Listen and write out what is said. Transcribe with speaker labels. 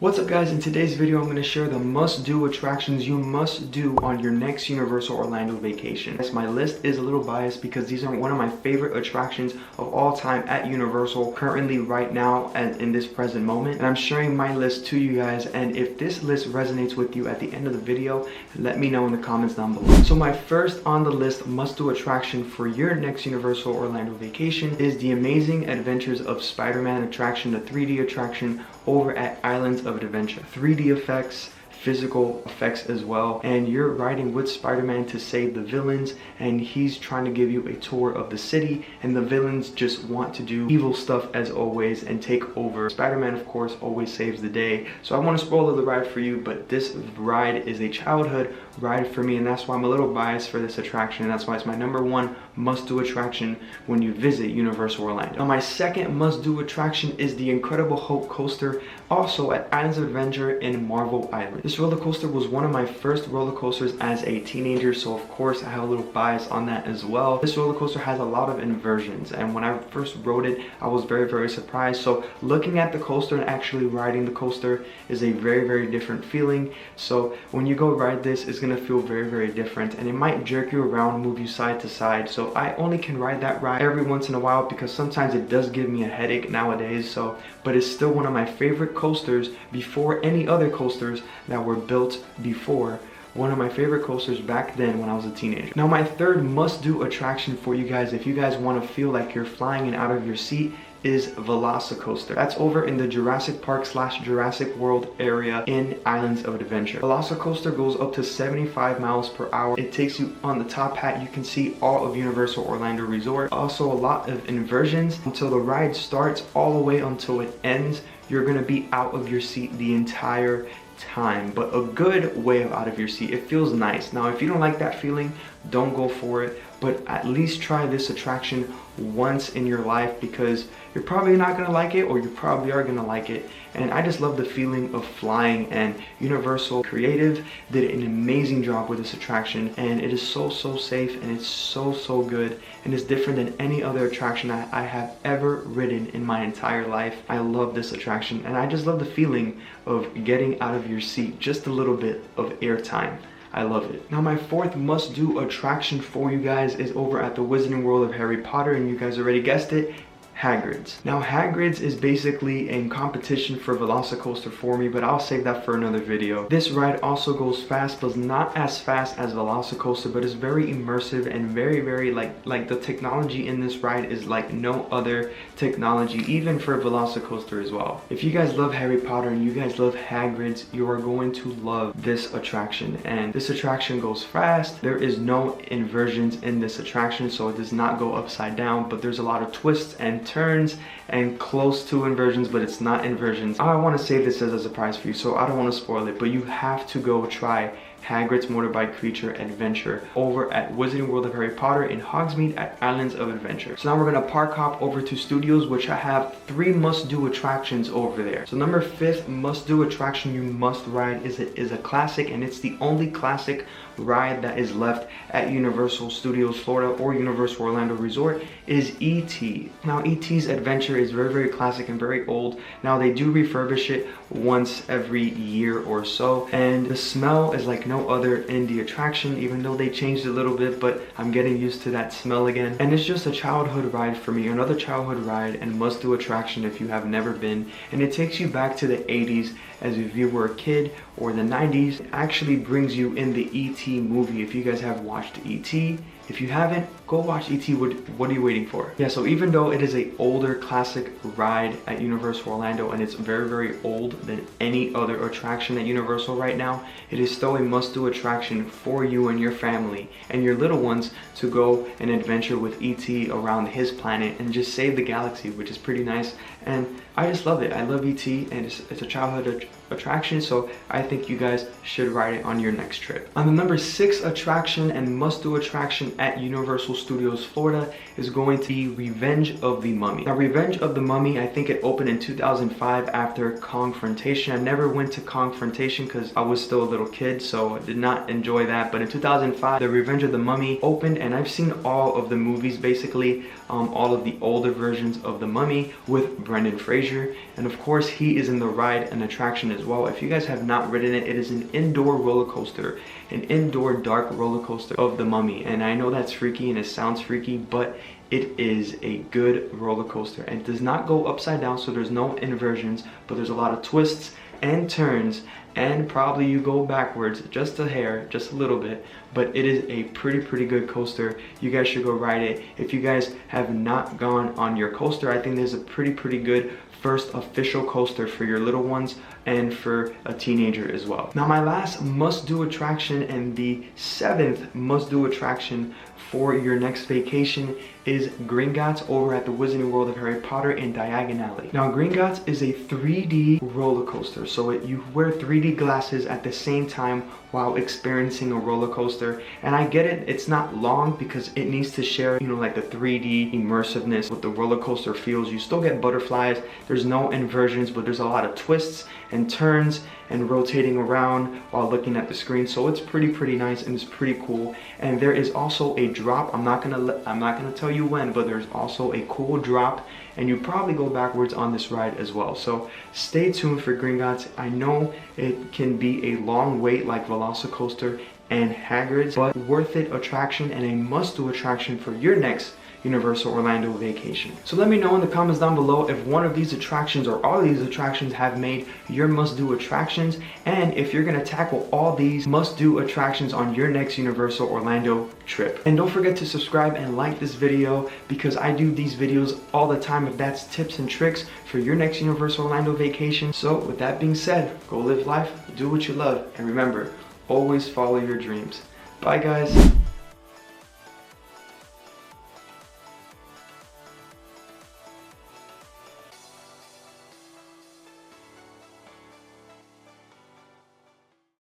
Speaker 1: What's up guys, in today's video I'm going to share the must-do attractions you must do on your next Universal Orlando vacation. Yes, my list is a little biased because these are one of my favorite attractions of all time at Universal currently right now and in this present moment. And I'm sharing my list to you guys, and if this list resonates with you at the end of the video, let me know in the comments down below. So my first on the list must-do attraction for your next Universal Orlando vacation is the Amazing Adventures of Spider-Man attraction, the 3D attraction over at Islands of Adventure. 3D effects, physical effects as well, and you're riding with Spider-Man to save the villains, and he's trying to give you a tour of the city, and the villains just want to do evil stuff as always and take over. Spider-Man of course always saves the day, so I want to spoil the ride for you, but this ride is a childhood ride for me, and that's why I'm a little biased for this attraction, and that's why it's my number one must-do attraction when you visit Universal Orlando. Now my second must-do attraction is the Incredible Hulk coaster, also at Islands of Adventure in Marvel Island. This roller coaster was one of my first roller coasters as a teenager, so of course I have a little bias on that as well. This roller coaster has a lot of inversions, and when I first rode it I was very surprised. So looking at the coaster and actually riding the coaster is a very different feeling. So when you go ride this, it's gonna feel very different, and it might jerk you around, move you side to side. So I only can ride that ride every once in a while because sometimes it does give me a headache nowadays. But it's still one of my favorite coasters before any other coasters that were built before. One of my favorite coasters back then when I was a teenager. Now my third must-do attraction for you guys, if you guys want to feel like you're flying and out of your seat, is Velocicoaster. That's over in the Jurassic Park / Jurassic World area in Islands of Adventure. Velocicoaster goes up to 75 miles per hour. It takes you on the top hat. You can see all of Universal Orlando Resort. Also a lot of inversions until the ride starts all the way until it ends. You're gonna be out of your seat the entire time, but a good way of out of your seat. It feels nice. Now if you don't like that feeling, don't go for it, but at least try this attraction once in your life, because you're probably not gonna like it, or you probably are gonna like it. And I just love the feeling of flying, and Universal Creative did an amazing job with this attraction, and it is so safe, and it's so good, and it's different than any other attraction I have ever ridden in my entire life. I love this attraction, and I just love the feeling of getting out of your seat, just a little bit of airtime. I love it. Now my fourth must-do attraction for you guys is over at the Wizarding World of Harry Potter, and you guys already guessed it, Hagrid's. Now Hagrid's is basically in competition for Velocicoaster for me, but I'll save that for another video. This ride also goes fast, but not as fast as Velocicoaster, but it's very immersive and very like the technology in this ride is like no other technology, even for Velocicoaster as well. If you guys love Harry Potter and you guys love Hagrid's, you are going to love this attraction. And this attraction goes fast. There is no inversions in this attraction, so it does not go upside down, but there's a lot of twists and turns and close to inversions, but it's not inversions. I want to save this as a surprise for you, so I don't want to spoil it, but you have to go try Hagrid's Motorbike Creature Adventure over at Wizarding World of Harry Potter in Hogsmeade at Islands of Adventure. So now we're gonna park hop over to Studios, which I have 3 must-do attractions over there. So number 5th must-do attraction you must ride is a classic, and it's the only classic ride that is left at Universal Studios Florida or Universal Orlando Resort, is E.T. Now E.T.'s adventure is very classic and very old. Now they do refurbish it once every year or so, and the smell is like no other in the attraction, even though they changed a little bit, but I'm getting used to that smell again. And it's just a childhood ride for me, another childhood ride and must-do attraction if you have never been, and it takes you back to the 80s as if you were a kid, or the 90s. It actually brings you in the E.T. movie. If you guys have watched E.T., if you haven't, go watch E.T. What are you waiting for? Yeah, so even though it is a older classic ride at Universal Orlando, and it's very old than any other attraction at Universal right now, it is still a must-do attraction for you and your family and your little ones to go and adventure with E.T. around his planet and just save the galaxy, which is pretty nice. And I just love it. I love E.T. and it's a childhood attraction, so I think you guys should ride it on your next trip. On the number 6 attraction and must-do attraction at Universal Studios Florida is going to be Revenge of the Mummy. Now Revenge of the Mummy, I think it opened in 2005 after Confrontation. I never went to Confrontation because I was still a little kid, so I did not enjoy that. But in 2005, the Revenge of the Mummy opened, and I've seen all of the movies basically, all of the older versions of the Mummy with Brendan Fraser, and of course he is in the ride and attraction as well. If you guys have not ridden it, it is an indoor roller coaster, an indoor dark roller coaster of the Mummy. And I know that's freaky and it sounds freaky, but it is a good roller coaster, and it does not go upside down, so there's no inversions, but there's a lot of twists and turns, and probably you go backwards just a hair, just a little bit, but it is a pretty good coaster. You guys should go ride it. If you guys have not gone on your coaster, I think there's a pretty good first official coaster for your little ones and for a teenager as well. Now my last must-do attraction and the 7th must-do attraction for your next vacation is Gringotts over at the Wizarding World of Harry Potter in Diagon Alley. Now Gringotts is a 3D roller coaster, so you wear 3D glasses at the same time while experiencing a roller coaster. And I get it, it's not long because it needs to share, you know, like the 3D immersiveness with the roller coaster feels. You still get butterflies, there's no inversions, but there's a lot of twists and turns and rotating around while looking at the screen. So it's pretty nice and it's pretty cool. And there is also a drop. I'm not gonna tell you when, but there's also a cool drop, and you probably go backwards on this ride as well. So stay tuned for Gringotts. I know it can be a long wait like Velocicoaster and Hagrid's, but worth it attraction and a must-do attraction for your next Universal Orlando vacation. So let me know in the comments down below if one of these attractions or all of these attractions have made your must-do attractions, and if you're gonna tackle all these must-do attractions on your next Universal Orlando trip. And don't forget to subscribe and like this video, because I do these videos all the time if that's tips and tricks for your next Universal Orlando vacation. So with that being said, go live life, do what you love, and remember, always follow your dreams. Bye guys.